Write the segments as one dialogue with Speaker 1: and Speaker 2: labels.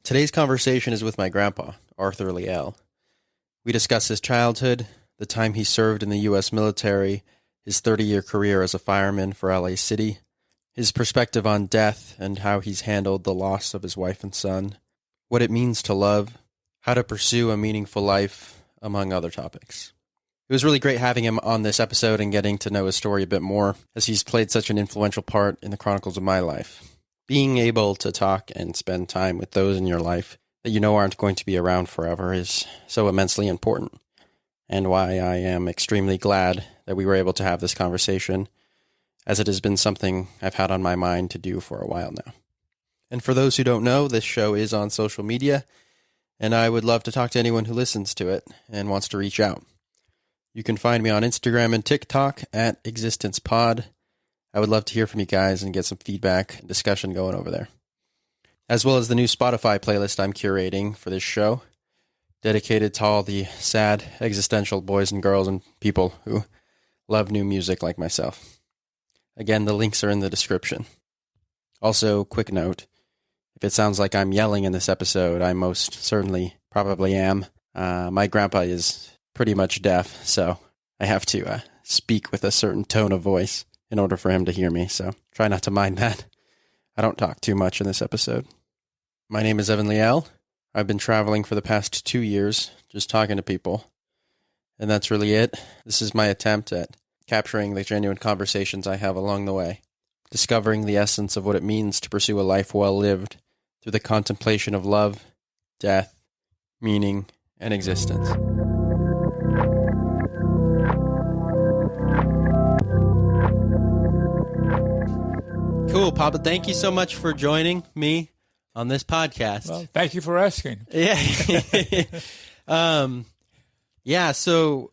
Speaker 1: Today's conversation is with my grandpa, Arthur Leal. We discuss his childhood, the time he served in the U.S. military, his 30-year career as a fireman for LA City, his perspective on death and how he's handled the loss of his wife and son, what it means to love, how to pursue a meaningful life, among other topics. It was really great having him on this episode and getting to know his story a bit more, as he's played such an influential part in the chronicles of my life. Being able to talk and spend time with those in your life that you know aren't going to be around forever is so immensely important, and why I am extremely glad that we were able to have this conversation, as it has been something I've had on my mind to do for a while now. And for those who don't know, this show is on social media, and I would love to talk to anyone who listens to it and wants to reach out. You can find me on Instagram and TikTok at ExistencePod. I would love to hear from you guys and get some feedback and discussion going over there. As well as the new Spotify playlist I'm curating for this show, dedicated to all the sad, existential boys and girls and people who love new music like myself. Again, the links are in the description. Also, quick note, if it sounds like I'm yelling in this episode, I most certainly probably am. My grandpa is pretty much deaf, so I have to speak with a certain tone of voice in order for him to hear me, so try not to mind that. I don't talk too much in this episode. My name is Evan Leal. I've been traveling for the past 2 years, just talking to people, and that's really it. This is my attempt at capturing the genuine conversations I have along the way, discovering the essence of what it means to pursue a life well lived through the contemplation of love, death, meaning, and existence. Cool, Papa. Thank you so much for joining me on this podcast.
Speaker 2: Well, thank you for asking.
Speaker 1: Yeah. So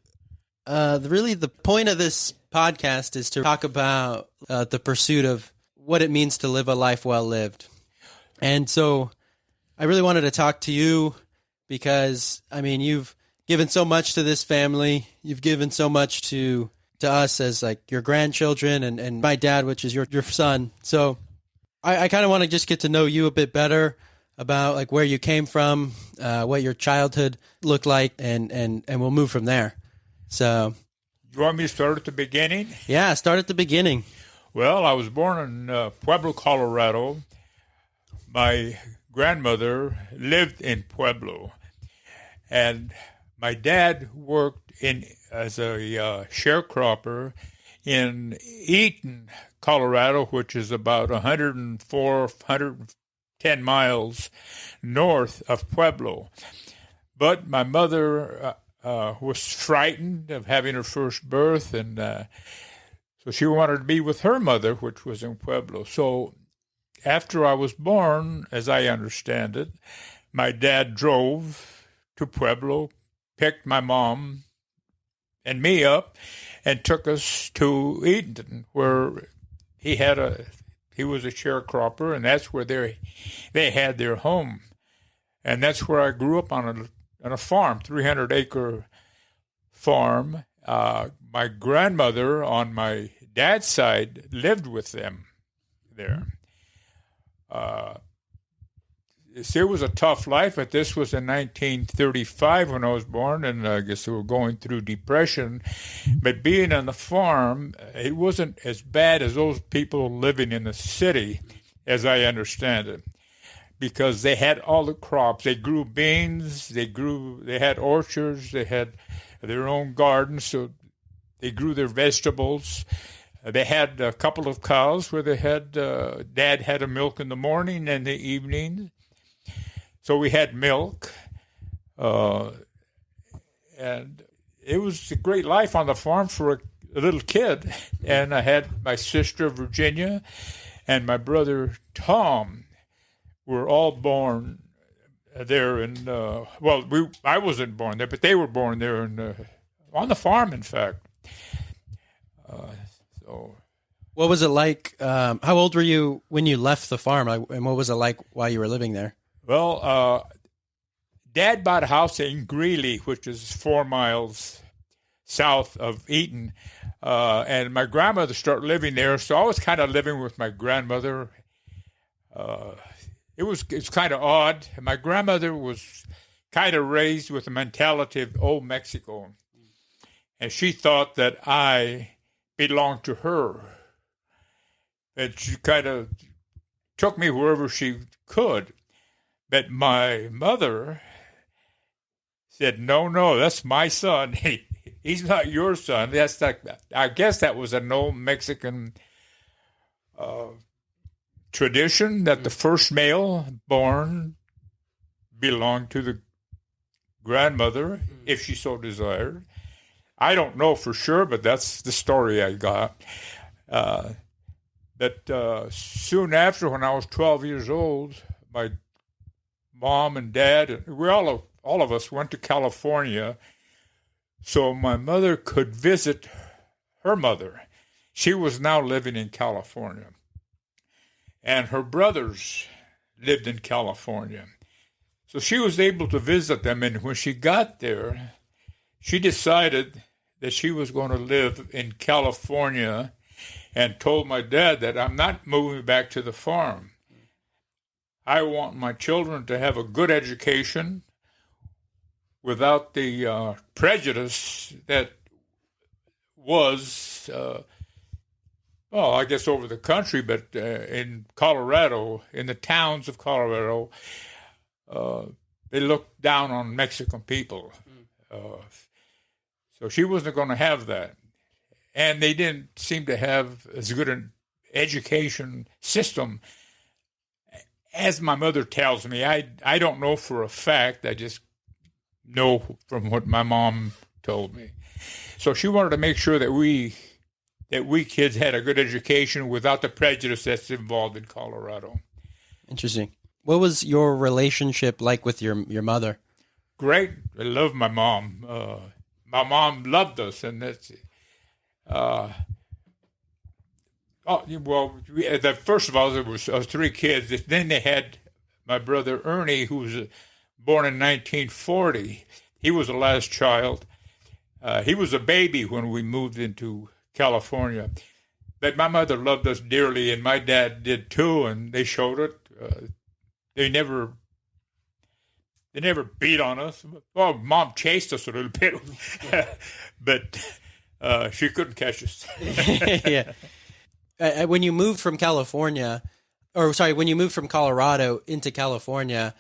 Speaker 1: really the point of this podcast is to talk about the pursuit of what it means to live a life well lived. And so I really wanted to talk to you because, I mean, you've given so much to this family. You've given so much to us as like your grandchildren and my dad, which is your son. So I kind of want to just get to know you a bit better about like where you came from, what your childhood looked like, and we'll move from there. So
Speaker 2: You want me to start at the beginning?
Speaker 1: Yeah, start at the beginning.
Speaker 2: Well, I was born in Pueblo, Colorado. My grandmother lived in Pueblo, and my dad worked as a sharecropper in Eaton, Colorado, which is about 104, 110 miles north of Pueblo. But my mother was frightened of having her first birth, and so she wanted to be with her mother, which was in Pueblo. So after I was born, as I understand it, my dad drove to Pueblo, picked my mom and me up, and took us to Eaton, where he was a sharecropper, and that's where they had their home. And that's where I grew up on a farm, 300-acre farm. My grandmother on my dad's side lived with them there. It was a tough life, but this was in 1935 when I was born, and I guess we were going through depression. But being on the farm, it wasn't as bad as those people living in the city, as I understand it, because they had all the crops. They grew beans, they had orchards, they had their own gardens, so they grew their vegetables. They had a couple of cows where they had, Dad had a milk in the morning and the evening. So we had milk, and it was a great life on the farm for a little kid. And I had my sister Virginia and my brother Tom were all born there. I wasn't born there, but they were born there on the farm, in fact.
Speaker 1: What was it like? How old were you when you left the farm, and what was it like while you were living there?
Speaker 2: Well, Dad bought a house in Greeley, which is 4 miles south of Eaton, and my grandmother started living there, so I was kind of living with my grandmother. It it's kind of odd. My grandmother was kind of raised with the mentality of old Mexico, and she thought that I belonged to her. And she kind of took me wherever she could. But my mother said, no, that's my son. He's not your son. I guess that was an old Mexican tradition that the first male born belonged to the grandmother, if she so desired. I don't know for sure, but that's the story I got. That soon after, when I was 12 years old, my mom and dad, all of us went to California so my mother could visit her mother. She was now living in California, and her brothers lived in California. So she was able to visit them, and when she got there, she decided that she was going to live in California and told my dad that I'm not moving back to the farm. I want my children to have a good education without the prejudice that was, I guess over the country, but in Colorado, in the towns of Colorado, they looked down on Mexican people. So she wasn't going to have that. And they didn't seem to have as good an education system as my mother tells me. I don't know for a fact. I just know from what my mom told me. So she wanted to make sure that we kids had a good education without the prejudice that's involved in Colorado.
Speaker 1: Interesting. What was your relationship like with your mother?
Speaker 2: Great. I love my mom. My mom loved us, and that's. First of all, there was three kids. Then they had my brother Ernie, who was born in 1940. He was the last child. He was a baby when we moved into California. But my mother loved us dearly, and my dad did too, and they showed it. They never beat on us. Well, Mom chased us a little bit, but she couldn't catch us.
Speaker 1: Yeah. When you moved from Colorado into California,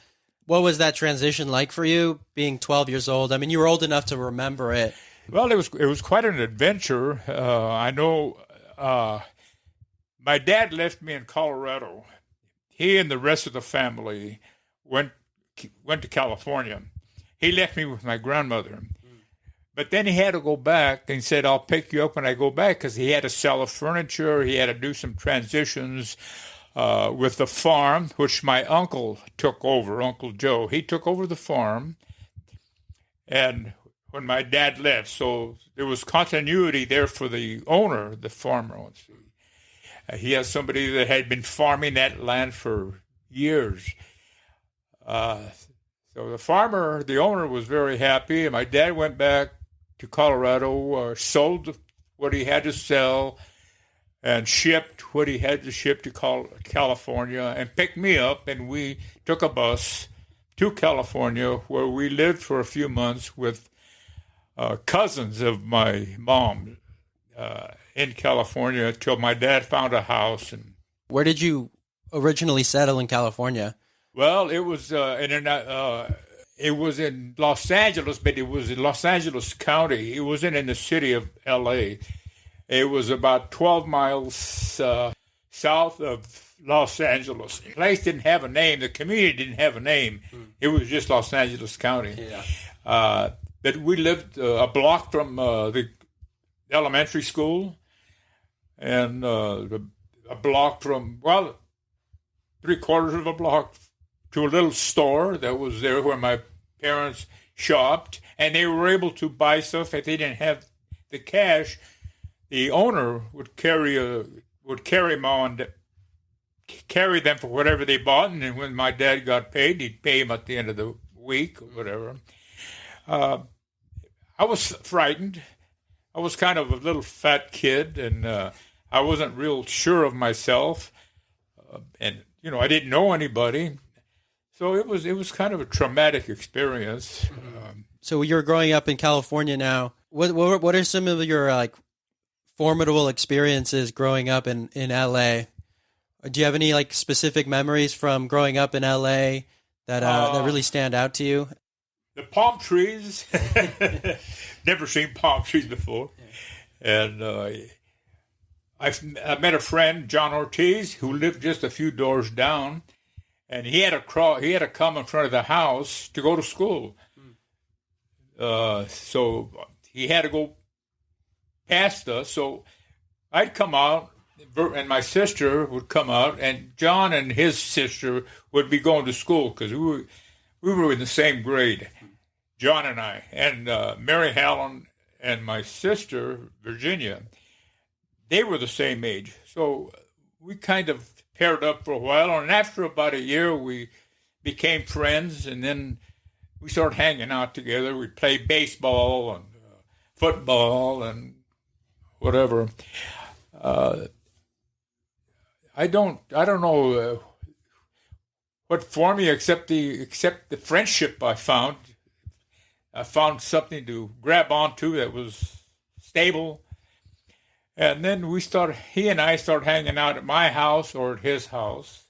Speaker 1: what was that transition like for you, being 12 years old? I mean, you were old enough to remember it.
Speaker 2: Well, it was quite an adventure. I know my dad left me in Colorado. He and the rest of the family went to California. He left me with my grandmother. But then he had to go back and said, I'll pick you up when I go back, because he had to sell the furniture. He had to do some transitions with the farm, which my uncle took over, Uncle Joe. He took over the farm, and when my dad left, so there was continuity there for the owner, the farmer. He had somebody that had been farming that land for years. So the owner was very happy, and my dad went back to Colorado, sold what he had to sell, and shipped what he had to ship to California, and picked me up, and we took a bus to California, where we lived for a few months with cousins of my mom in California until my dad found a house. And
Speaker 1: where did you originally settle in California?
Speaker 2: Well, it was in Los Angeles, but it was in Los Angeles County. It wasn't in the city of L.A. It was about 12 miles south of Los Angeles. The place didn't have a name. The community didn't have a name. It was just Los Angeles County. Yeah. But we lived a block from the elementary school, and a block from, well, 3/4 of a block to a little store that was there where my parents shopped, and they were able to buy stuff. If they didn't have the cash, the owner would carry them for whatever they bought, and then when my dad got paid, he'd pay him at the end of the week or whatever. I was frightened. I was kind of a little fat kid, and I wasn't real sure of myself, and I didn't know anybody. So it was kind of a traumatic experience.
Speaker 1: So you're growing up in California now. What are some of your like formidable experiences growing up in LA? Do you have any like specific memories from growing up in LA that really stand out to you?
Speaker 2: The palm trees. Never seen palm trees before. And I met a friend, John Ortiz, who lived just a few doors down, and he had to come in front of the house to go to school. So he had to go past us. So I'd come out, and my sister would come out, and John and his sister would be going to school because we were in the same grade, John and I, and Mary Helen and my sister, Virginia, they were the same age. So we kind of paired up for a while, and after about a year, we became friends, and then we started hanging out together. We'd play baseball and football and whatever. I don't know what for me except the friendship I found. I found something to grab onto that was stable. And then he and I started hanging out at my house or at his house.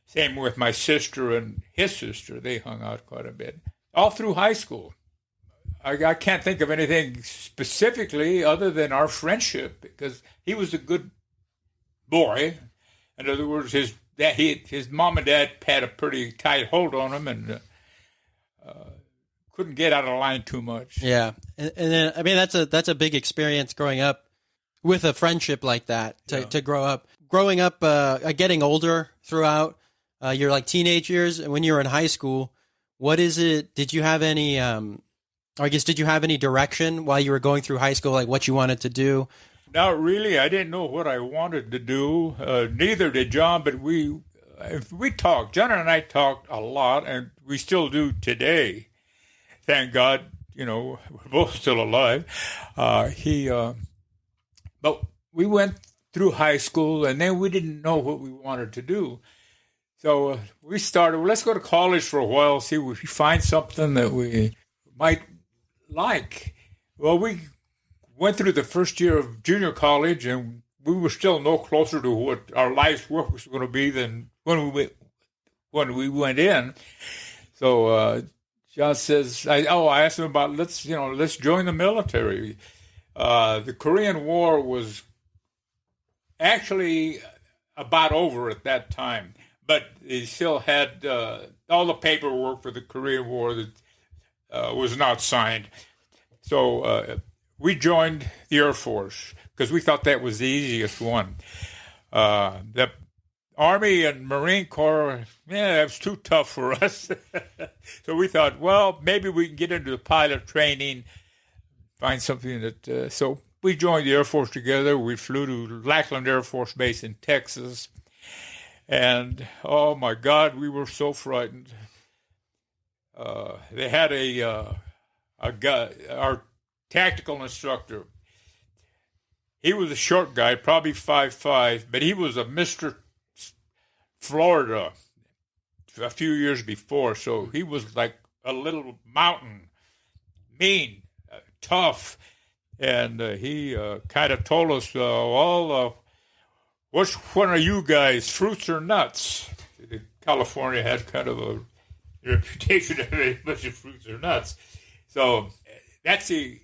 Speaker 2: Same with my sister and his sister. They hung out quite a bit. All through high school. I can't think of anything specifically other than our friendship because he was a good boy. In other words, his mom and dad had a pretty tight hold on him and couldn't get out of line too much.
Speaker 1: Yeah, and then I mean that's a big experience growing up with a friendship like that. To grow up, getting older throughout your like teenage years, and when you were in high school, what is it? Did you have any? Did you have any direction while you were going through high school, like what you wanted to do?
Speaker 2: Not really. I didn't know what I wanted to do. Neither did John, but we talked. John and I talked a lot, and we still do today. Thank God, we're both still alive. But we went through high school, and then we didn't know what we wanted to do. So we started, let's go to college for a while, see if we find something that we might like. Well, we went through the first year of junior college, and we were still no closer to what our life's work was going to be than when we went in. So John says, I asked him about let's join the military. The Korean War was actually about over at that time, but they still had all the paperwork for the Korean War that was not signed. So we joined the Air Force because we thought that was the easiest one. The Army and Marine Corps, that was too tough for us. So we thought, well, maybe we can get into the pilot training, find something that... so we joined the Air Force together. We flew to Lackland Air Force Base in Texas. And, oh, my God, we were so frightened. They had our tactical instructor. He was a short guy, probably 5'5", but he was a Mr. Florida a few years before, so he was like a little mountain, mean, tough, and he kind of told us, which one are you guys, fruits or nuts? California had kind of a reputation of a bunch of fruits or nuts. So that's the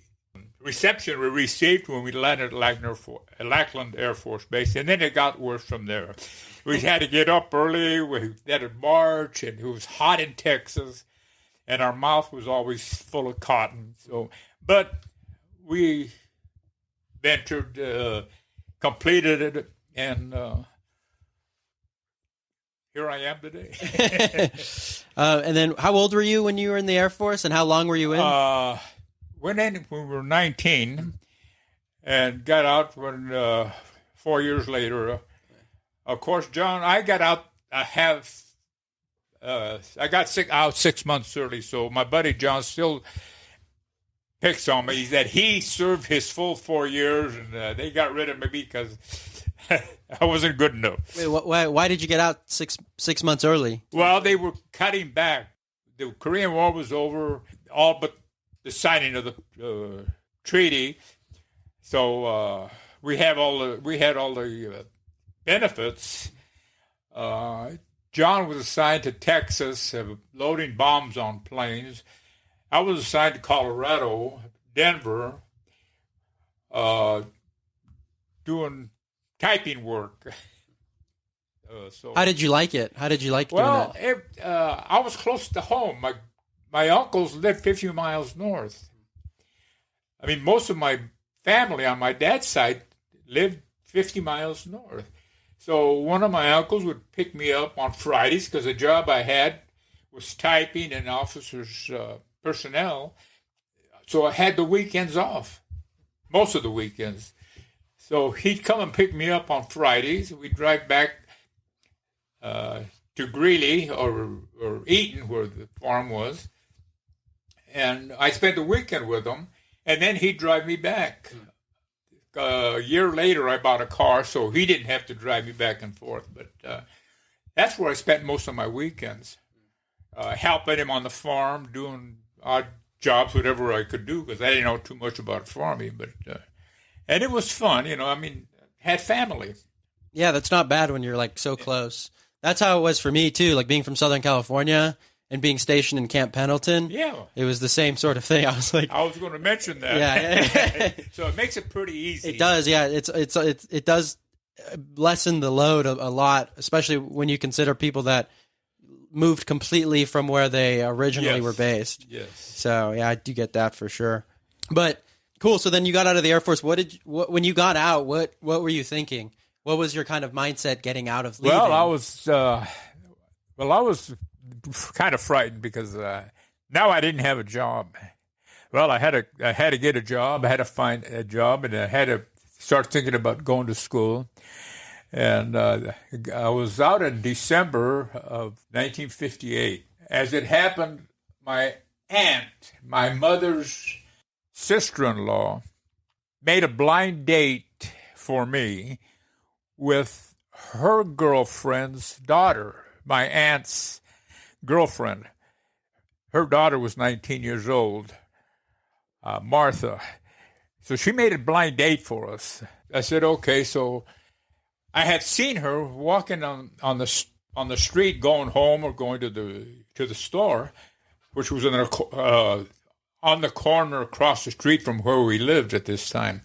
Speaker 2: reception we received when we landed at Lackland Air Force Base, and then it got worse from there. We had to get up early, we had to march, and it was hot in Texas, and our mouth was always full of cotton. But we ventured, completed it, and here I am today.
Speaker 1: And then how old were you when you were in the Air Force, and how long were you in?
Speaker 2: Went in when we were 19 and got out when 4 years later. Of course, John, I got out. I got out 6 months early, so my buddy John still picks on me that he served his full 4 years, and they got rid of me because I wasn't good enough.
Speaker 1: Wait, why did you get out six months early?
Speaker 2: Well, they were cutting back. The Korean War was over, all but the signing of the treaty. So we had all the benefits. John was assigned to Texas, loading bombs on planes. I was assigned to Colorado, Denver, doing typing work.
Speaker 1: How did you like it? How did you like doing that?
Speaker 2: Well, I was close to home. My uncles lived 50 miles north. I mean, most of my family on my dad's side lived 50 miles north. So one of my uncles would pick me up on Fridays because the job I had was typing and officers' personnel. So I had the weekends off, most of the weekends. So he'd come and pick me up on Fridays. We'd drive back to Greeley or Eaton, where the farm was. And I spent the weekend with him, and then he'd drive me back. A year later, I bought a car, so he didn't have to drive me back and forth. But that's where I spent most of my weekends, helping him on the farm, doing odd jobs, whatever I could do, because I didn't know too much about farming. But and it was fun, I mean, had family.
Speaker 1: Yeah, that's not bad when you're like so close. That's how it was for me too, like being from Southern California and being stationed in Camp Pendleton.
Speaker 2: Yeah.
Speaker 1: It was the same sort of thing. I was like,
Speaker 2: I was going to mention that.
Speaker 1: Yeah.
Speaker 2: So it makes it pretty easy.
Speaker 1: It does, yeah. It does lessen the load a lot, especially when you consider people that moved completely from where they originally were based.
Speaker 2: Yes.
Speaker 1: So yeah, I do get that for sure. But cool. So then you got out of the Air Force. When you got out, what were you thinking? What was your kind of mindset getting out of leaving?
Speaker 2: Well, I was kind of frightened because now I didn't have a job. Well, I had to get a job. I had to find a job, and I had to start thinking about going to school. And I was out in December of 1958. As it happened, my aunt, my mother's sister-in-law, made a blind date for me with her girlfriend's daughter, my aunt's girlfriend. Her daughter was 19 years old, Martha. So she made a blind date for us. I said, okay. So I had seen her walking on the street, going home or going to the store, which was on the corner across the street from where we lived at this time,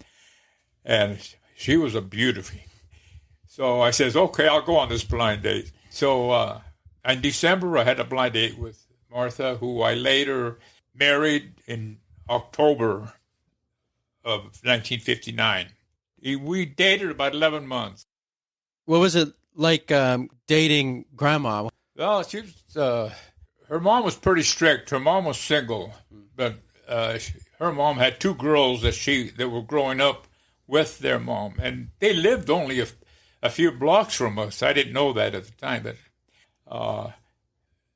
Speaker 2: and she was a beauty. So I says, okay, I'll go on this blind date. So in December, I had a blind date with Martha, who I later married in October of 1959. We dated about 11 months.
Speaker 1: What was it like dating Grandma?
Speaker 2: Well, she was, her mom was pretty strict. Her mom was single, but her mom had two girls that were growing up with their mom, and they lived only a few blocks from us. I didn't know that at the time, but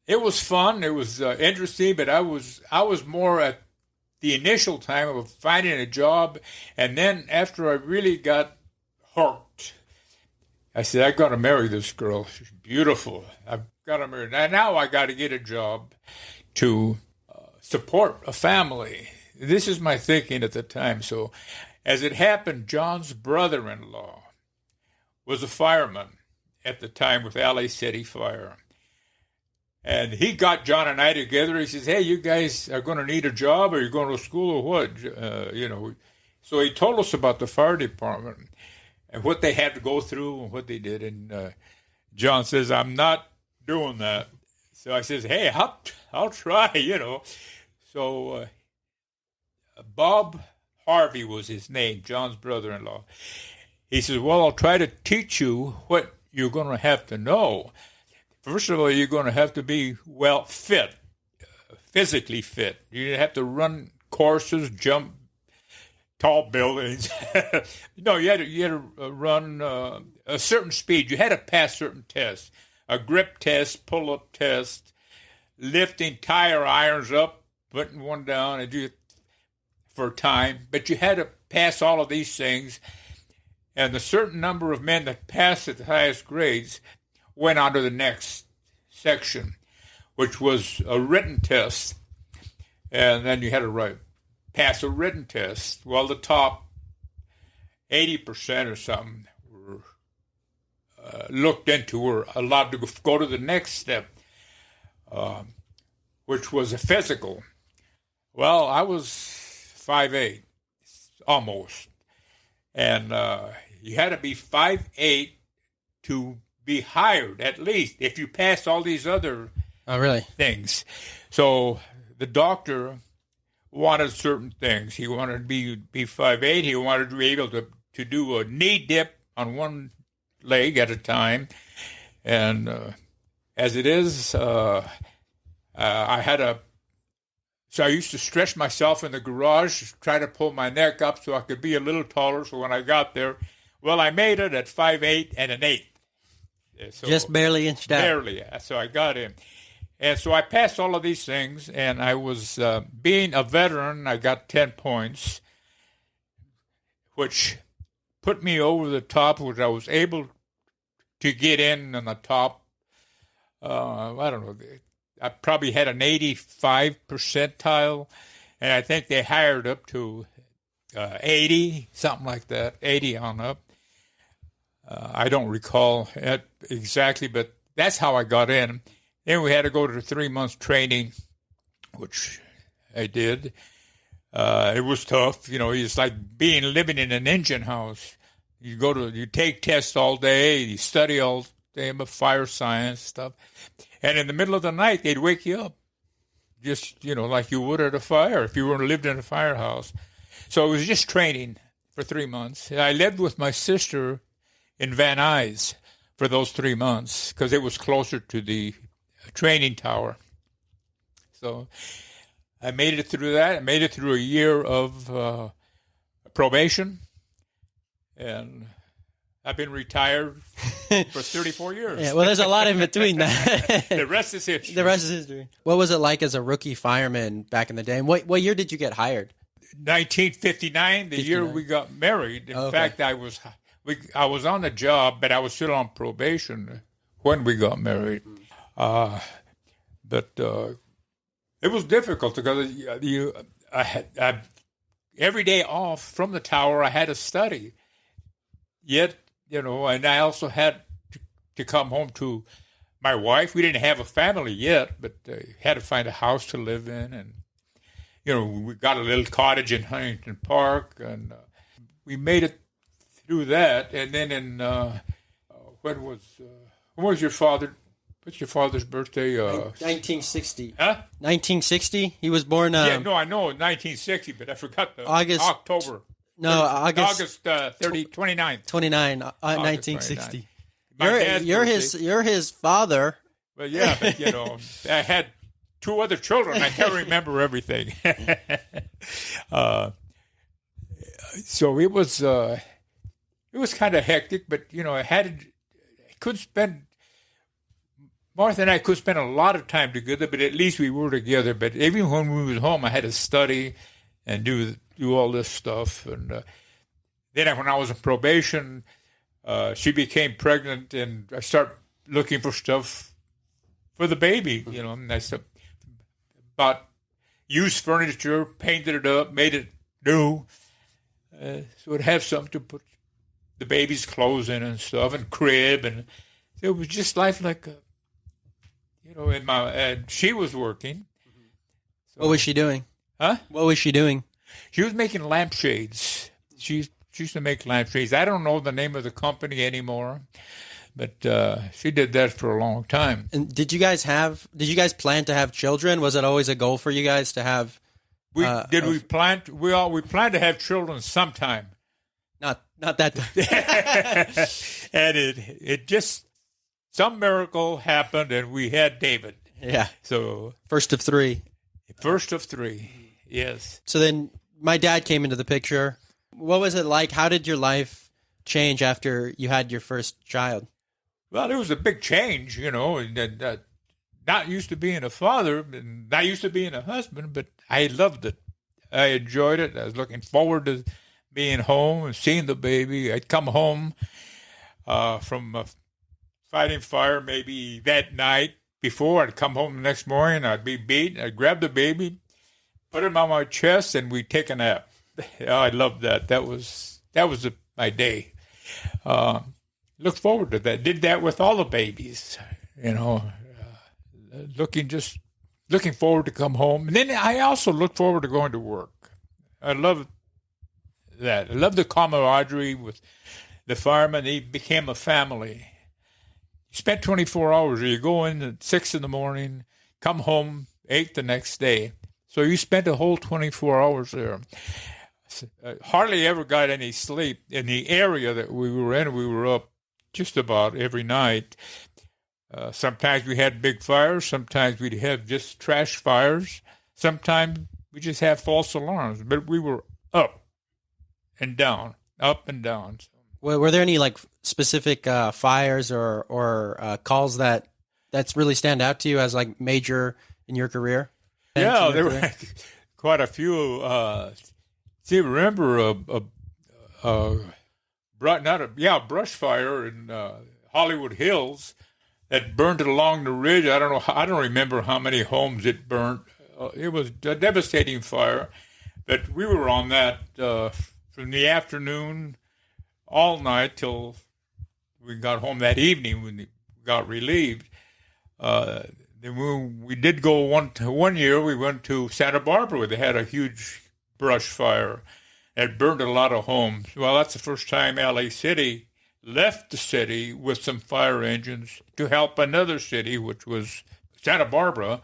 Speaker 2: it was fun. It was interesting, but I was more at the initial time of finding a job, and then after I really got hooked, I said, I got to marry this girl. She's beautiful. I've got to marry her. Now I got to get a job to support a family. This is my thinking at the time. So as it happened, John's brother-in-law was a fireman at the time with LA City Fire. And he got John and I together. He says, hey, you guys are going to need a job, or you're going to school, or what? So he told us about the fire department and what they had to go through and what they did. And John says, I'm not doing that. So I says, hey, I'll try, So Bob Harvey was his name, John's brother-in-law. He says, well, I'll try to teach you what you're going to have to know. First of all, you're going to have to be fit, physically fit. You have to run courses, jump tall buildings. You had to run a certain speed. You had to pass certain tests, a grip test, pull-up test, lifting tire irons up, putting one down, and for time. But you had to pass all of these things. And the certain number of men that passed at the highest grades went on to the next section, which was a written test. And then you had to pass a written test. Well, the top 80% or something were looked into, were allowed to go to the next step, which was a physical. Well, I was 5'8", almost. And you had to be 5'8" to be hired, at least, if you passed all these other things. So the doctor wanted certain things. He wanted to be 5'8". He wanted to be able to do a knee dip on one leg at a time. And as it is, So I used to stretch myself in the garage, try to pull my neck up so I could be a little taller. So when I got there, well, I made it at 5'8" and an 8. So
Speaker 1: just barely inched out.
Speaker 2: Barely. So I got in. And so I passed all of these things, and I was, being a veteran, I got 10 points, which put me over the top, which I was able to get in on the top. I don't know. I probably had an 85 percentile, and I think they hired up to 80, something like that, 80 on up. I don't recall it exactly, but that's how I got in. Then we had to go to the 3 months training, which I did. It was tough. It's like living in an engine house. You take tests all day, you study all day about fire science stuff. And in the middle of the night, they'd wake you up, just, like you would at a fire if you lived in a firehouse. So it was just training for 3 months. I lived with my sister in Van Nuys for those 3 months because it was closer to the training tower. So I made it through that. I made it through a year of probation, and I've been retired for 34 years.
Speaker 1: Yeah, well, there's a lot in between that.
Speaker 2: The rest is history.
Speaker 1: The rest is history. What was it like as a rookie fireman back in the day? And what year did you get hired?
Speaker 2: 1959, the year we got married. In fact, I was on the job, but I was still on probation when we got married. But it was difficult because I had every day off from the tower. I had to study. Yet, and I also had to come home to my wife. We didn't have a family yet, but had to find a house to live in. And, we got a little cottage in Huntington Park, and we made it through that. And then when was your father? What's your father's birthday?
Speaker 1: 1960.
Speaker 2: Huh?
Speaker 1: 1960? He was born...
Speaker 2: I know 1960, but I forgot the October.
Speaker 1: No, August
Speaker 2: 29th.
Speaker 1: 1960. You're his father.
Speaker 2: Well, yeah, but I had 2 other children. I can't remember everything. So it was kind of hectic, but Martha and I could spend a lot of time together, but at least we were together. But even when we was home, I had to study and do all this stuff. And then when I was on probation, she became pregnant, and I started looking for stuff for the baby, and I bought used furniture, painted it up, made it new, so it'd have something to put the baby's clothes in and stuff, and crib, and it was just life like and she was working. So,
Speaker 1: what was she doing?
Speaker 2: Huh?
Speaker 1: What was she doing?
Speaker 2: She was making lampshades. She used to make lampshades. I don't know the name of the company anymore, but she did that for a long time.
Speaker 1: And did you guys plan to have children? Was it always a goal for you guys to have?
Speaker 2: We planned to have children sometime.
Speaker 1: Not that time.
Speaker 2: And it just, some miracle happened, and we had David.
Speaker 1: Yeah.
Speaker 2: So
Speaker 1: first of 3.
Speaker 2: First of 3. Yes.
Speaker 1: So then my dad came into the picture. What was it like? How did your life change after you had your first child?
Speaker 2: Well, it was a big change, not used to being a father, and not used to being a husband, but I loved it. I enjoyed it. I was looking forward to being home and seeing the baby. I'd come home from fighting fire maybe that night before. I'd come home the next morning. I'd be beat. I'd grab the baby, put him on my chest, and we'd take a nap. Oh, I loved that. That was my day. Look forward to that. Did that with all the babies, looking forward to come home. And then I also look forward to going to work. I love that. I love the camaraderie with the firemen. They became a family. You spent 24 hours. You go in at 6 in the morning, come home 8 the next day. So you spent a whole 24 hours there. Hardly ever got any sleep. In the area that we were in, we were up just about every night. Sometimes we had big fires. Sometimes we'd have just trash fires. Sometimes we just have false alarms. But we were up and down, up and down.
Speaker 1: Were there any specific fires or calls that's really stand out to you as major in your career?
Speaker 2: Yeah, there were quite a few. Remember brush fire in Hollywood Hills that burned along the ridge. I don't remember how many homes it burned. It was a devastating fire, but we were on that from the afternoon all night till we got home that evening when we got relieved. Then we did go one year. We went to Santa Barbara where they had a huge brush fire that burned a lot of homes. Well, that's the first time LA City left the city with some fire engines to help another city, which was Santa Barbara.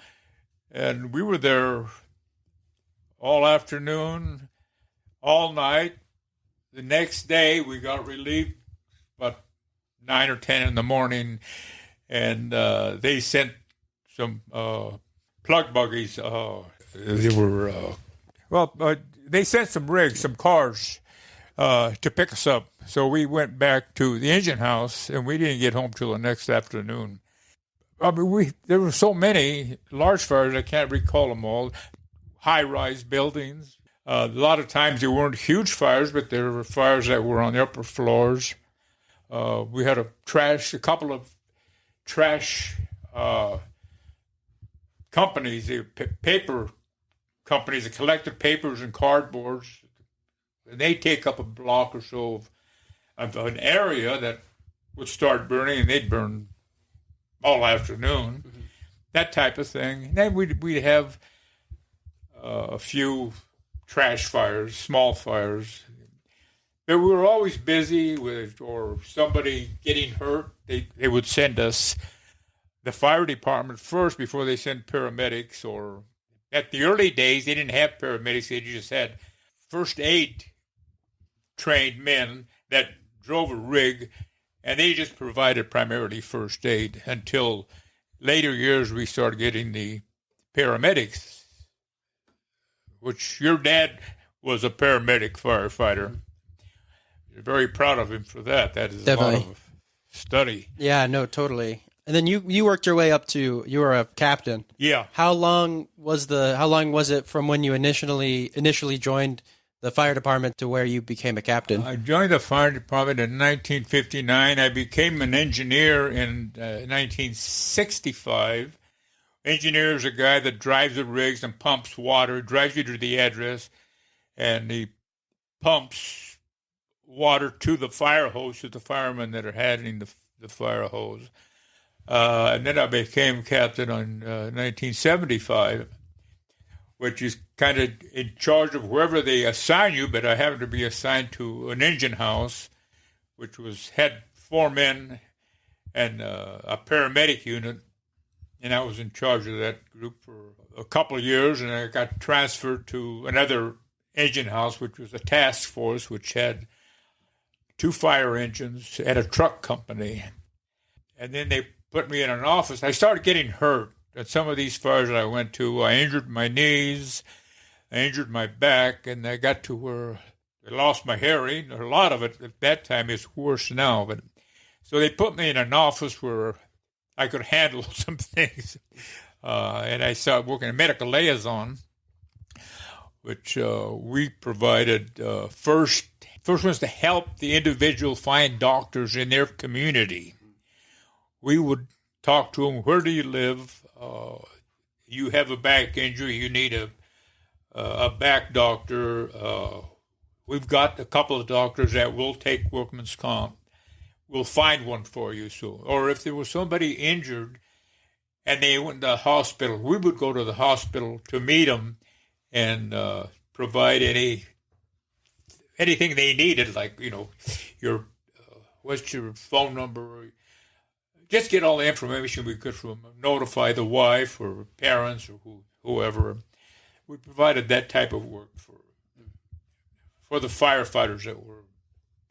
Speaker 2: And we were there all afternoon, all night. The next day, we got relieved about 9 or 10 in the morning, and they sent some plug buggies. They sent some rigs, some cars to pick us up. So we went back to the engine house, and we didn't get home till the next afternoon. There were so many large fires, I can't recall them all. High-rise buildings. A lot of times they weren't huge fires, but there were fires that were on the upper floors. We had a couple of trash companies, paper companies that collected papers and cardboards. And they take up a block or so of an area that would start burning, and they'd burn all afternoon, that type of thing. And then we'd have a few trash fires, small fires. But we were always busy or somebody getting hurt. They would send us the fire department first before they sent paramedics. Or at the early days, they didn't have paramedics. They just had first aid trained men that drove a rig, and they just provided primarily first aid until later years we started getting the paramedics, which your dad was a paramedic firefighter. You're very proud of him for that. That is definitely a lot of study.
Speaker 1: Yeah, no, totally. And then you worked your way up to, you were a captain.
Speaker 2: Yeah.
Speaker 1: How long was it from when you initially joined the fire department to where you became a captain?
Speaker 2: I joined the fire department in 1959. I became an engineer in 1965. Engineer is a guy that drives the rigs and pumps water, drives you to the address, and he pumps water to the fire hose, to the firemen that are handling the fire hose. And then I became captain in 1975, which is kind of in charge of wherever they assign you, but I happened to be assigned to an engine house, which had 4 men and a paramedic unit, and I was in charge of that group for a couple of years, and I got transferred to another engine house, which was a task force, which had 2 fire engines and a truck company. And then they put me in an office. I started getting hurt at some of these fires that I went to. I injured my knees, I injured my back, and I got to where I lost my hearing. A lot of it at that time is worse now. But so they put me in an office where I could handle some things. And I started working in medical liaison, which we provided first first ones to help the individual find doctors in their community. We would talk to them, where do you live? You have a back injury, you need a back doctor. We've got a couple of doctors that will take workman's comp. We'll find one for you. So, or if there was somebody injured and they went to the hospital, we would go to the hospital to meet them and provide anything they needed, like, your what's your phone number? Just get all the information we could from them. Notify the wife or parents or whoever. We provided that type of work for the firefighters that were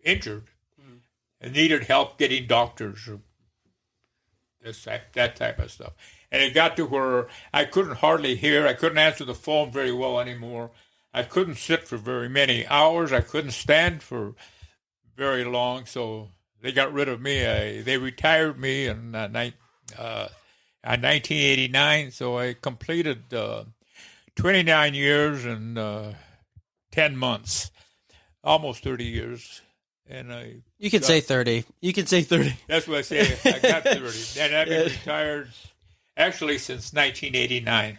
Speaker 2: injured and needed help getting doctors or that type of stuff. And it got to where I couldn't hardly hear. I couldn't answer the phone very well anymore. I couldn't sit for very many hours. I couldn't stand for very long. So they got rid of me. They retired me in 1989. So I completed 29 years and 10 months, almost 30 years. And
Speaker 1: you can say 30. You can say 30.
Speaker 2: That's what I say. I got 30. And I've been retired actually since 1989.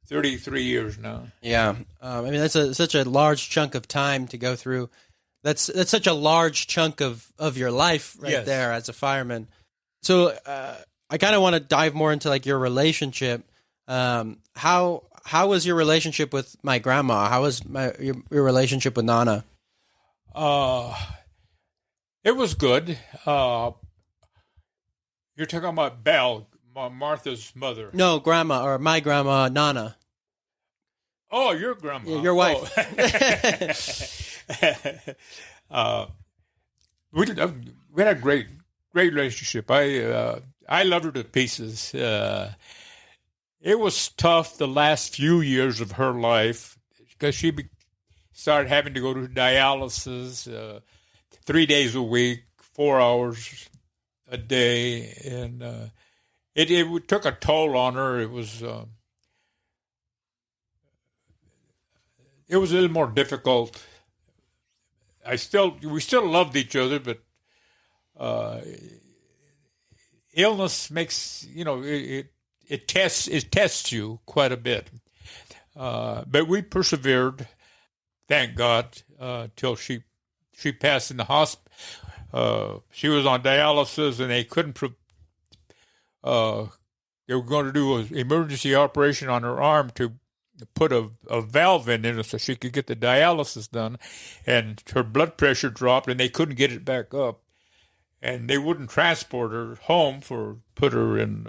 Speaker 2: 33 years now.
Speaker 1: Yeah. I mean, that's such a large chunk of time to go through. That's such a large chunk of your life right there as a fireman. So I kind of want to dive more into like your relationship. How was your relationship with my grandma? How was your relationship with Nana?
Speaker 2: It was good. You're talking about Belle, Martha's mother.
Speaker 1: No, grandma, or my grandma, Nana.
Speaker 2: Oh, your grandma.
Speaker 1: Yeah, your wife.
Speaker 2: We had a great relationship. I loved her to pieces. It was tough the last few years of her life because she started having to go to dialysis 3 days a week, 4 hours a day, and it took a toll on her. It was a little more difficult. We still loved each other, but illness makes it tests you quite a bit. But we persevered, thank God, till she passed in the hospital. She was on dialysis, and they couldn't. They were going to do an emergency operation on her arm to put a valve in it so she could get the dialysis done, and her blood pressure dropped, and they couldn't get it back up, and they wouldn't transport her home put her in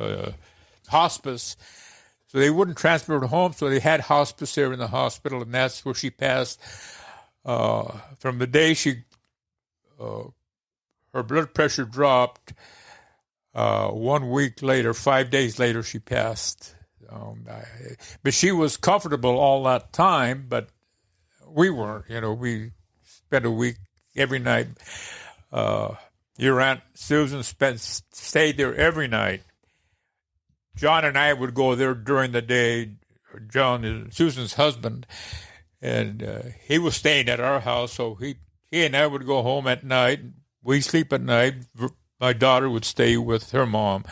Speaker 2: hospice, so they wouldn't transport her home, so they had hospice there in the hospital, and that's where she passed. From the day her blood pressure dropped, 1 week later, 5 days later, she passed. But she was comfortable all that time, but we weren't. We spent a week every night. Your Aunt Susan stayed there every night. John and I would go there during the day. John is Susan's husband, and he was staying at our house, so he and I would go home at night. We sleep at night. My daughter would stay with her mom.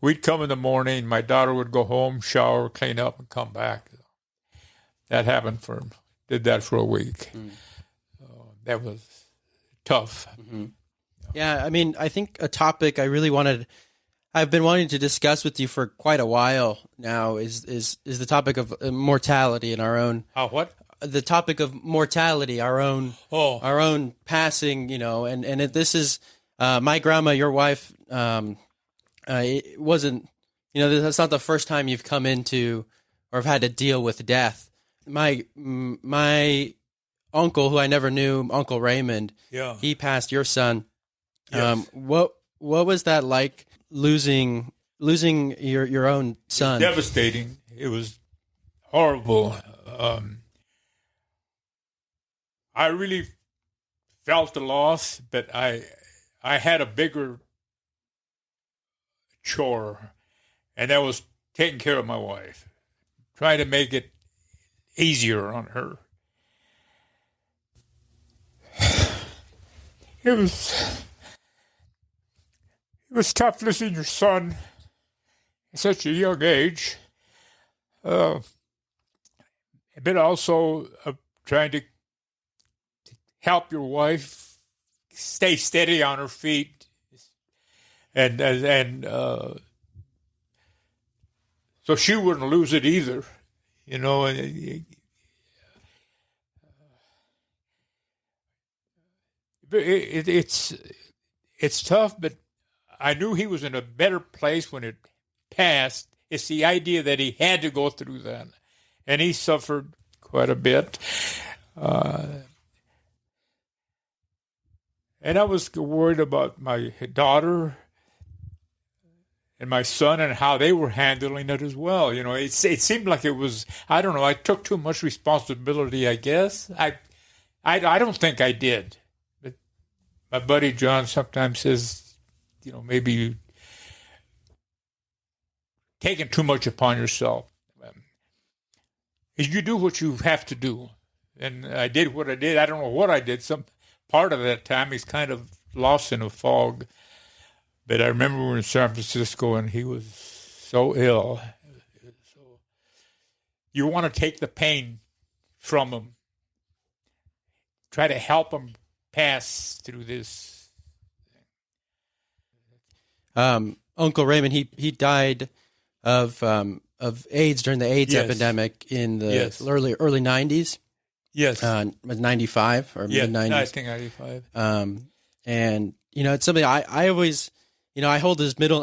Speaker 2: We'd come in the morning. My daughter would go home, shower, clean up, and come back. That happened did that for a week. That was tough.
Speaker 1: Mm-hmm. Yeah, I mean, I think a topic I've been wanting to discuss with you for quite a while now is the topic of mortality in our own.
Speaker 2: What?
Speaker 1: The topic of mortality, our own passing, this is my grandma, your wife. It wasn't, that's not the first time you've come into or have had to deal with death. My uncle, who I never knew, Uncle Raymond, he passed your son. Yes. What was that like, losing your own son?
Speaker 2: It was devastating. It was horrible. I really felt the loss, but I had a bigger chore, and that was taking care of my wife, trying to make it easier on her. It was tough losing your son at such a young age, but also trying to help your wife stay steady on her feet, and so she wouldn't lose it either, you know. It's tough, but I knew he was in a better place when it passed. It's the idea that he had to go through that, and he suffered quite a bit. And I was worried about my daughter and my son and how they were handling it as well. You know, it seemed like it was, I don't know, I took too much responsibility, I guess. I don't think I did. But my buddy John sometimes says, you know, maybe you taking too much upon yourself. You do what you have to do. And I did what I did. I don't know what I did. Some part of that time he's kind of lost in a fog. But I remember we were in San Francisco and he was so ill. So you want to take the pain from him. Try to help him pass through this.
Speaker 1: Uncle Raymond, he died of AIDS during the AIDS epidemic in the early 90s.
Speaker 2: Yes.
Speaker 1: 95 or mid 90s.
Speaker 2: I think 95.
Speaker 1: And you know, it's something I always, you know, I hold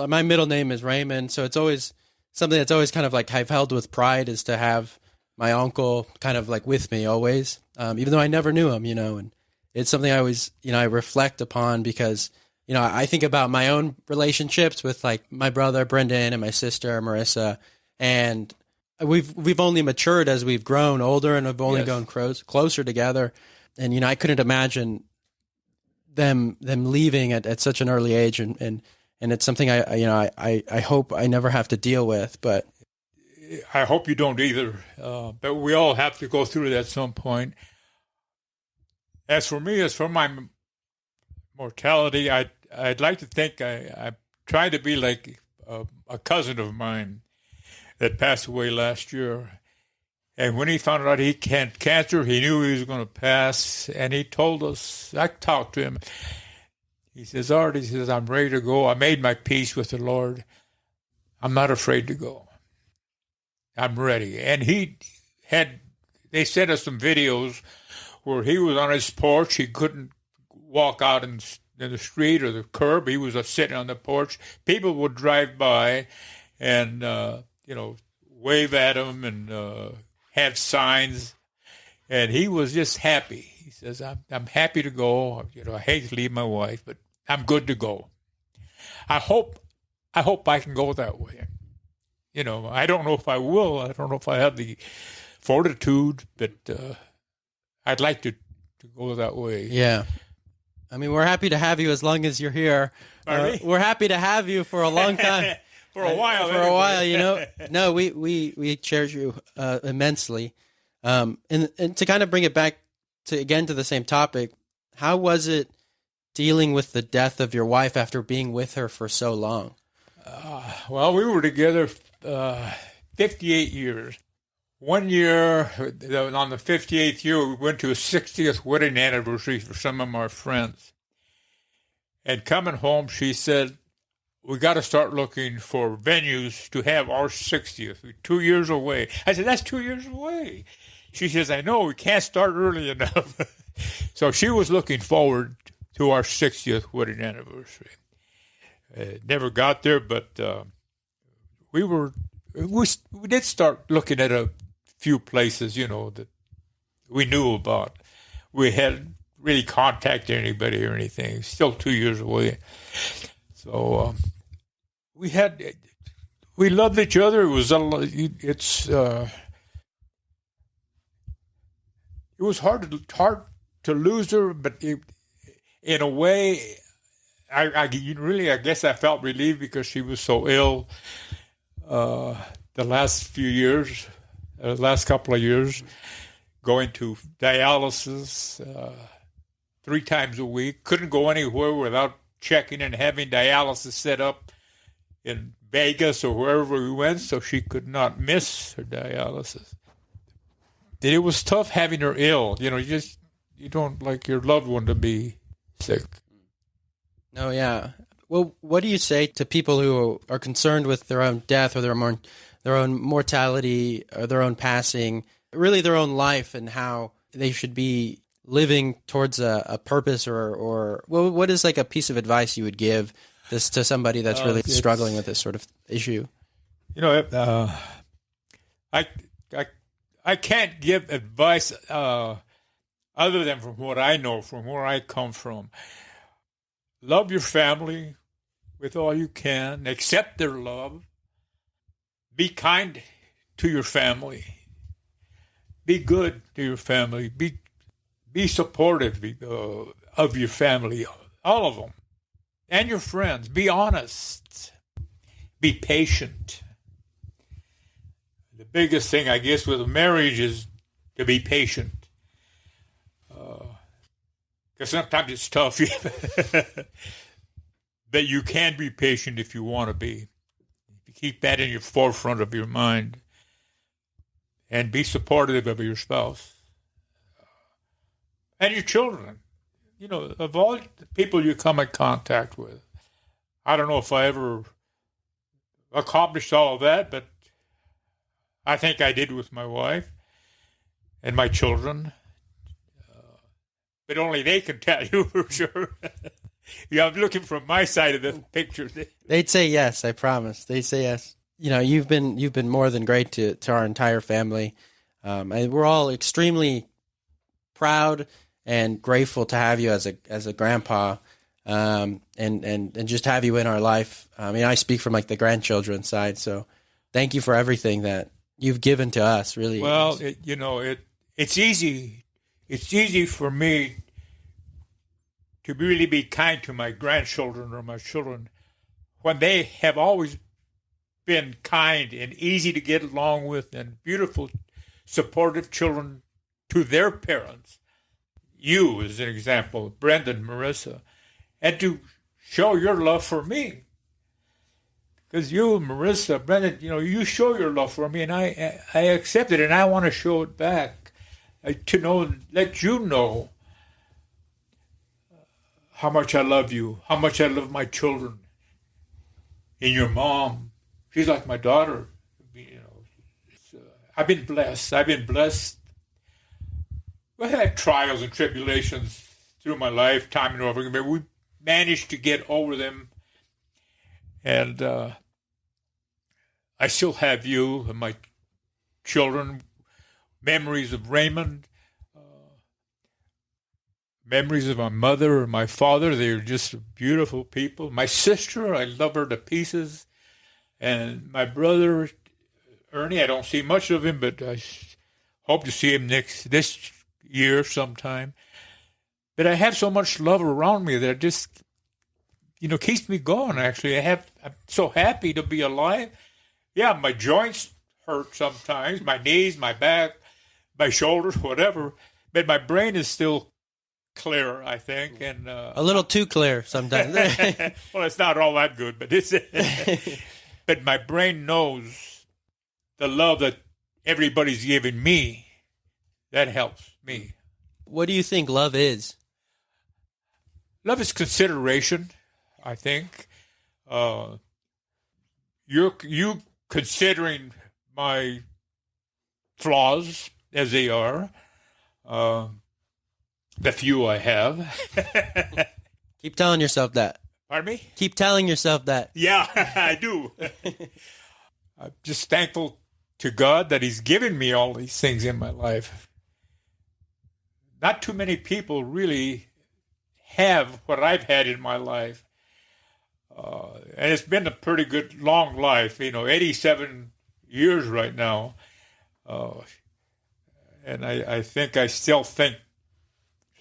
Speaker 1: my middle name is Raymond, so it's always something that's always kind of like I've held with pride is to have my uncle kind of like with me always, even though I never knew him, you know, and it's something I always, you know, I reflect upon because, you know, I think about my own relationships with like my brother Brendan and my sister Marissa, and we've only matured as we've grown older, and we've only gone closer together. And you know, I couldn't imagine them leaving at such an early age, and it's something I hope I never have to deal with. But
Speaker 2: I hope you don't either. But we all have to go through it at some point. As for me, as for my mortality, I'd like to think I try to be like a cousin of mine that passed away last year. And when he found out he had cancer, he knew he was going to pass. And he told us, I talked to him. He says, Art, he says, I'm ready to go. I made my peace with the Lord. I'm not afraid to go. I'm ready. And they sent us some videos where he was on his porch. He couldn't walk out in the street or the curb. He was sitting on the porch. People would drive by and, you know, wave at him and have signs. And he was just happy. He says, I'm happy to go. You know, I hate to leave my wife, but I'm good to go. I hope I can go that way. You know, I don't know if I will. I don't know if I have the fortitude, but I'd like to go that way.
Speaker 1: Yeah. I mean, we're happy to have you as long as you're here. We're happy to have you for a long time.
Speaker 2: For a while.
Speaker 1: For a while, you know. No, we cherish you immensely. And to kind of bring it back to the same topic, how was it dealing with the death of your wife after being with her for so long?
Speaker 2: Well, we were together 58 years. One year, on the 58th year, we went to a 60th wedding anniversary for some of our friends. And coming home, she said, we got to start looking for venues to have our 60th. We're 2 years away. I said, that's 2 years away. She says, I know, we can't start early enough. So she was looking forward to our 60th wedding anniversary. Never got there, but we did start looking at a few places, you know, that we knew about. We hadn't really contacted anybody or anything. Still 2 years away. So we loved each other. It was hard to lose her, but in a way, I guess I felt relieved because she was so ill the last couple of years, going to dialysis, 3 times a week. Couldn't go anywhere without checking and having dialysis set up in Vegas or wherever we went, so she could not miss her dialysis. It was tough having her ill. You don't like your loved one to be sick.
Speaker 1: Oh, yeah. Well, what do you say to people who are concerned with their own death or their own mortality or their own passing, really their own life, and how they should be living towards a purpose or what is like a piece of advice you would give this to somebody that's really struggling with this sort of issue?
Speaker 2: I can't give advice other than from what I know, from where I come from. Love your family with all you can. Accept their love. Be kind to your family. Be good to your family. Be supportive of your family, all of them, and your friends. Be honest. Be patient. The biggest thing, I guess, with a marriage is to be patient. Because sometimes it's tough. But you can be patient if you want to be. Keep that in your forefront of your mind. And be supportive of your spouse. And your children. Of all the people you come in contact with. I don't know if I ever accomplished all of that, but I think I did with my wife and my children. But only they can tell you for sure. I'm looking from my side of the picture.
Speaker 1: They'd say yes, I promise. They'd say yes. You've been more than great to our entire family. And we're all extremely proud and grateful to have you as a grandpa, and just have you in our life. I mean, I speak from like the grandchildren side, so thank you for everything that you've given to us. Really,
Speaker 2: well, it's easy. It's easy for me to really be kind to my grandchildren or my children when they have always been kind and easy to get along with and beautiful, supportive children to their parents. You, as an example, Brendan, Marissa, and to show your love for me. Because you, Marissa, Brendan, you show your love for me, and I accept it, and I want to show it back. To let you know how much I love you, how much I love my children, and your mom. She's like my daughter. I've been blessed. I've had trials and tribulations through my life, time and over again, but we managed to get over them. And I still have you and my children. Memories of Raymond, memories of my mother and my father. They're just beautiful people. My sister, I love her to pieces. And my brother, Ernie, I don't see much of him, but I hope to see him this year sometime. But I have so much love around me that it just, keeps me going, actually. I'm so happy to be alive. Yeah, my joints hurt sometimes, my knees, my back, my shoulders, whatever. But my brain is still clear, I think, and
Speaker 1: a little too clear sometimes.
Speaker 2: Well, it's not all that good, but it's. But my brain knows the love that everybody's giving me. That helps me.
Speaker 1: What do you think love is?
Speaker 2: Love is consideration, I think. You considering my flaws as they are, the few I have.
Speaker 1: Keep telling yourself that.
Speaker 2: Pardon me?
Speaker 1: Keep telling yourself that.
Speaker 2: Yeah, I do. I'm just thankful to God that He's given me all these things in my life. Not too many people really have what I've had in my life. And it's been a pretty good, long life, 87 years right now. And I think I still think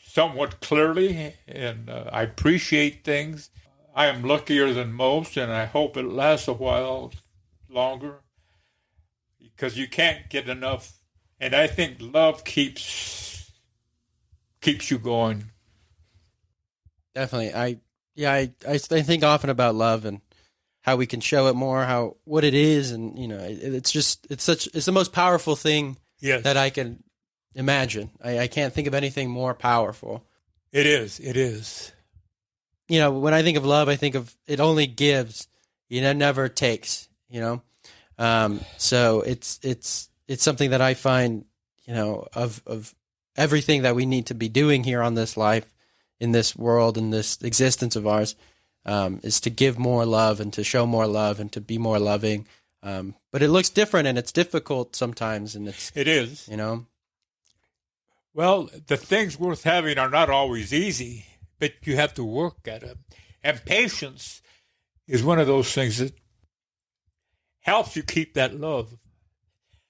Speaker 2: somewhat clearly, and I appreciate things. I am luckier than most, and I hope it lasts a while longer, because you can't get enough. And I think love keeps you going.
Speaker 1: Definitely. I think often about love and how we can show it more, what it is, and it's the most powerful thing
Speaker 2: Yes.
Speaker 1: that I can imagine. I can't think of anything more powerful.
Speaker 2: It is.
Speaker 1: When I think of love, I think of it only gives, never takes. So it's something that I find, of everything that we need to be doing here on this life, in this world, in this existence of ours, is to give more love and to show more love and to be more loving. But it looks different and it's difficult sometimes, and
Speaker 2: it is. Well, the things worth having are not always easy, but you have to work at them. And patience is one of those things that helps you keep that love.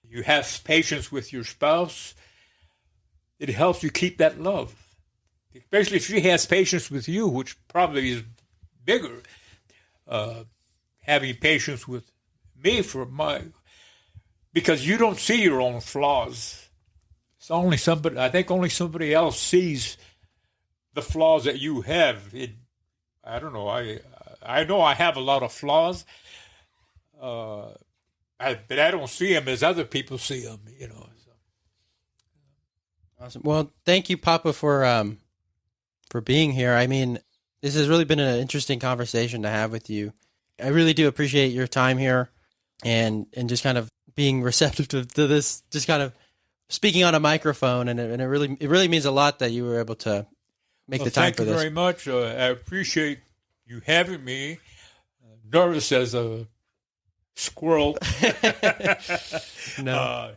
Speaker 2: You have patience with your spouse, it helps you keep that love. Especially if she has patience with you, which probably is bigger. Having patience with me because you don't see your own flaws. It's only somebody. I think only somebody else sees the flaws that you have. I don't know. I know I have a lot of flaws, but I don't see them as other people see them. So.
Speaker 1: Awesome. Well, thank you, Papa, for being here. I mean, this has really been an interesting conversation to have with you. I really do appreciate your time here and just kind of being receptive to this, just kind of speaking on a microphone, and it really means a lot that you were able to make the time for this.
Speaker 2: Thank you very much. I appreciate you having me. Nervous as a squirrel,
Speaker 1: no,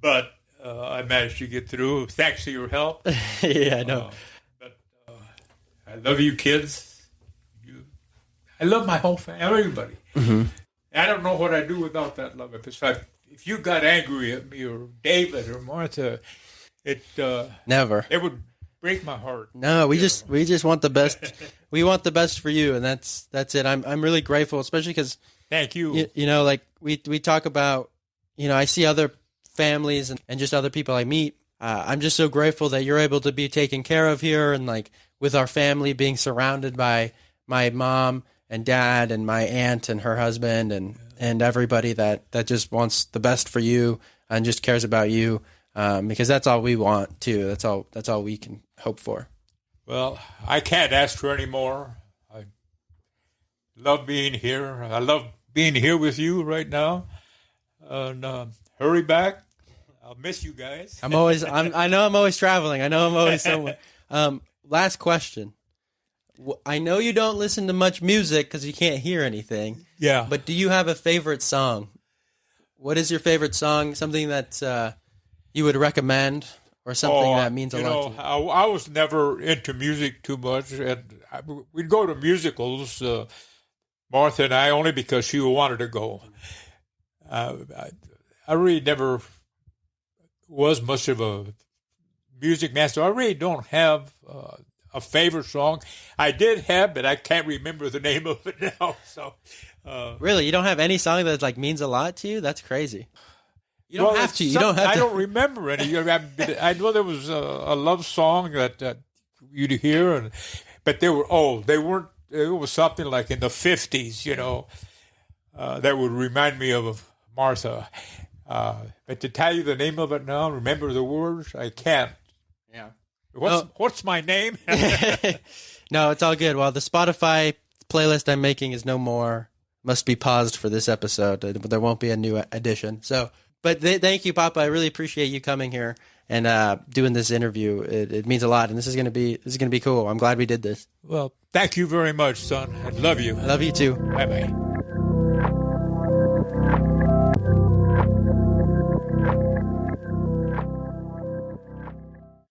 Speaker 2: but I managed to get through thanks to your help.
Speaker 1: Yeah, I know.
Speaker 2: But I love you, kids. I love my whole family, everybody.
Speaker 1: Mm-hmm.
Speaker 2: I don't know what I'd do without that love. If you got angry at me or David or Martha,
Speaker 1: never.
Speaker 2: It would break my heart.
Speaker 1: No, we just want the best. We want the best for you, and that's it. I'm really grateful, especially because
Speaker 2: thank you.
Speaker 1: Like we talk about, I see other families and just other people I meet. I'm just so grateful that you're able to be taken care of here, and like with our family being surrounded by my mom and dad and my aunt and her husband and everybody that just wants the best for you and just cares about you, because that's all we want too. That's all we can hope for.
Speaker 2: Well, I can't ask for any more. I love being here. I love being here with you right now. And hurry back. I'll miss you guys.
Speaker 1: I know I'm always traveling. I know I'm always somewhere. Last question. I know you don't listen to much music because you can't hear anything.
Speaker 2: Yeah.
Speaker 1: But do you have a favorite song? What is your favorite song? Something that you would recommend, or something that means a lot to you?
Speaker 2: I was never into music too much, and we'd go to musicals, Martha and I, only because she wanted to go. I really never was much of a music man, so I really don't have a favorite song. I did have, but I can't remember the name of it now. So,
Speaker 1: really, you don't have any song that like means a lot to you? That's crazy. You don't have to. You don't have to.
Speaker 2: I don't remember any. I know there was a love song that you'd hear, but they weren't. It was something like in the 50s, that would remind me of Martha. But to tell you the name of it now, remember the words, I can't.
Speaker 1: Yeah.
Speaker 2: What's my name?
Speaker 1: No, it's all good. Well, the Spotify playlist I'm making is no more. Must be paused for this episode, but there won't be a new edition. So, but thank you, Papa. I really appreciate you coming here and doing this interview. It means a lot, and this is gonna be cool. I'm glad we did this.
Speaker 2: Well, thank you very much, son. I love you.
Speaker 1: I love you too.
Speaker 2: Bye bye.